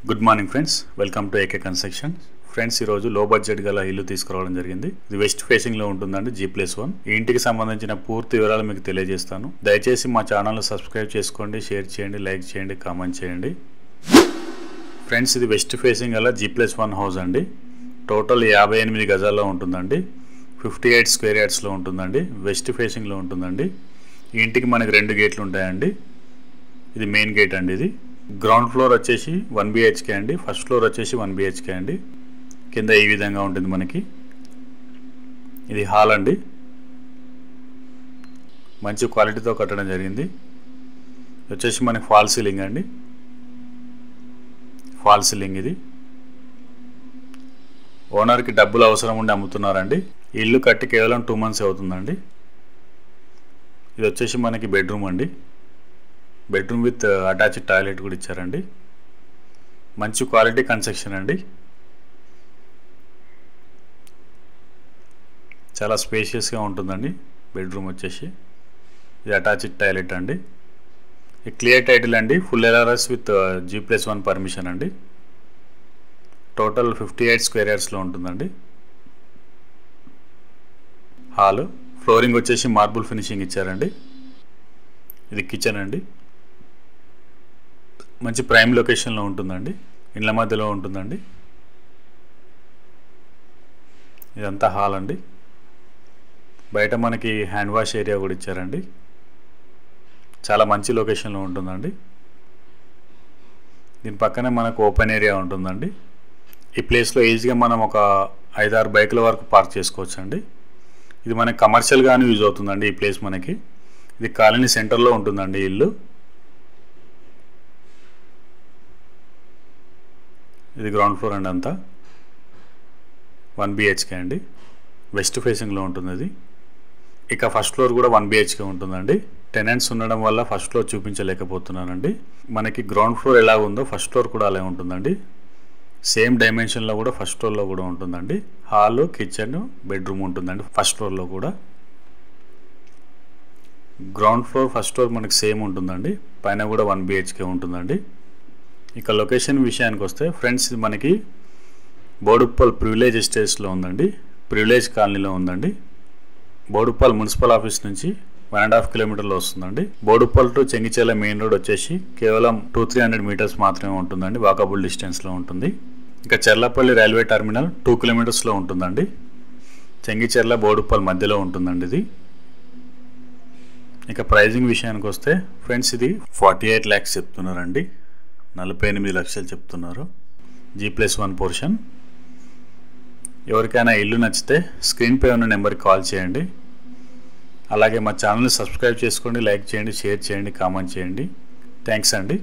Good morning friends, welcome to AK construction. Friends, ఈ రోజు లో బడ్జెట్ గల ఇల్లు తీసుకురావడం జరిగింది. ఇది వెస్ట్ ఫేసింగ్ లో ఉంటుందండి, G+1. ఈ ఇంటికి సంబంధించిన పూర్తి వివరాలు మీకు తెలియజేస్తాను. దయచేసి మా ఛానల్ సబ్స్క్రైబ్ చేసుకోండి, షేర్ చేయండి, లైక్ చేయండి, కామెంట్ చేయండి. ఫ్రెండ్స్, ఇది వెస్ట్ ఫేసింగ్ గల G+1 హౌస్ అండి. టోటల్ 58 గజాల్లో ఉంటుందండి. 58 స్క్వేర్ యార్డ్స్లో ఉంటుందండి. వెస్ట్ ఫేసింగ్లో ఉంటుందండి. ఈ ఇంటికి మనకి 2 గేట్లు ఉంటాయండి. ఇది మెయిన్ గేట్ అండి. ఇది గ్రౌండ్ ఫ్లోర్ వచ్చేసి 1 BHK అండి. ఫస్ట్ ఫ్లోర్ వచ్చేసి 1 BHK అండి. కింద ఈ విధంగా ఉంటుంది మనకి. ఇది హాల్ అండి. మంచి క్వాలిటీతో కట్టడం జరిగింది. వచ్చేసి మనకి ఫాల్ సీలింగ్ అండి. ఫాల్ సీలింగ్ ఇది. ఓనర్కి డబ్బులు అవసరం ఉండి అమ్ముతున్నారండి. ఇల్లు కట్టి కేవలం 2 months అవుతుందండి. ఇది వచ్చేసి మనకి బెడ్రూమ్ అండి. బెడ్రూమ్ విత్ అటాచ్డ్ టాయిలెట్ కూడా ఇచ్చారండి. మంచి క్వాలిటీ కన్స్ట్రక్షన్ అండి. చాలా స్పేషియస్గా ఉంటుందండి. బెడ్రూమ్ వచ్చేసి ఇది అటాచ్డ్ టాయిలెట్ అండి. ఇది క్లియర్ టైటిల్ అండి. Full LRS with G+1 permission అండి. టోటల్ 58 స్క్వేర్ యార్డ్స్లో ఉంటుందండి. హాల్ ఫ్లోరింగ్ వచ్చేసి మార్బుల్ ఫినిషింగ్ ఇచ్చారండి. ఇది కిచెన్ అండి. మంచి ప్రైమ్ లొకేషన్లో ఉంటుందండి. ఇండ్ల మధ్యలో ఉంటుందండి. ఇదంతా హాల్ అండి. బయట మనకి హ్యాండ్ వాష్ ఏరియా కూడా ఇచ్చారండి. చాలా మంచి లొకేషన్లో ఉంటుందండి. దీని పక్కనే మనకు ఓపెన్ ఏరియా ఉంటుందండి. ఈ ప్లేస్లో ఈజీగా మనం ఒక 5-6 బైకుల వరకు పార్క్ చేసుకోవచ్చు అండి. ఇది మనకి కమర్షియల్గానే యూజ్ అవుతుందండి. ఈ ప్లేస్ మనకి ఇది కాలనీ సెంటర్లో ఉంటుందండి ఇల్లు. ఇది గ్రౌండ్ ఫ్లోర్ అండి. అంతా 1 BHK అండి. వెస్ట్ ఫేసింగ్లో ఉంటుంది ఇది. ఇక ఫస్ట్ ఫ్లోర్ కూడా 1 BHK ఉంటుందండి. టెనెంట్స్ ఉండడం వల్ల ఫస్ట్ ఫ్లోర్ చూపించలేకపోతున్నానండి. మనకి గ్రౌండ్ ఫ్లోర్ ఎలా ఉందో ఫస్ట్ ఫ్లోర్ కూడా అలా ఉంటుందండి. సేమ్ డైమెన్షన్లో కూడా ఫస్ట్ ఫ్లోర్లో కూడా ఉంటుందండి. హాల్, కిచెన్, బెడ్రూమ్ ఉంటుందండి ఫస్ట్ ఫ్లోర్లో కూడా. గ్రౌండ్ ఫ్లోర్ ఫస్ట్ ఫ్లోర్ మనకి సేమ్ ఉంటుందండి. పైన కూడా 1 BHK ఉంటుందండి. ఇక లొకేషన్ విషయానికి వస్తే ఫ్రెండ్స్, ఇది మనకి బోడుప్పల్ ప్రివిలేజ్ ఎస్టేట్స్లో ఉందండి. ప్రివిలేజ్ కాలనీలో ఉందండి. బోడుప్పల్ మున్సిపల్ ఆఫీస్ నుంచి 1.5 కిలోమీటర్లో వస్తుందండి. Boduppal to Chengicherla main road వచ్చేసి కేవలం 200-300 మీటర్స్ మాత్రమే ఉంటుందండి. వాకబుల్ డిస్టెన్స్లో ఉంటుంది. ఇక చెర్లపల్లి రైల్వే టర్మినల్ 2 కిలోమీటర్స్లో ఉంటుందండి. చెంగిచెర్ల బోడుప్పల్ మధ్యలో ఉంటుందండి ఇది. ఇక ప్రైజింగ్ విషయానికి వస్తే ఫ్రెండ్స్, ఇది 48 lakhs చెప్తున్నారండి. 48 లక్షలు చెప్తున్నారు. G+1 portion. ఎవరికైనా ఇల్లు నచ్చితే స్క్రీన్పై ఉన్న నెంబర్కి కాల్ చేయండి. అలాగే మా ఛానల్ని సబ్స్క్రైబ్ చేసుకోండి, లైక్ చేయండి, షేర్ చేయండి, కామెంట్ చేయండి. థ్యాంక్స్ అండి.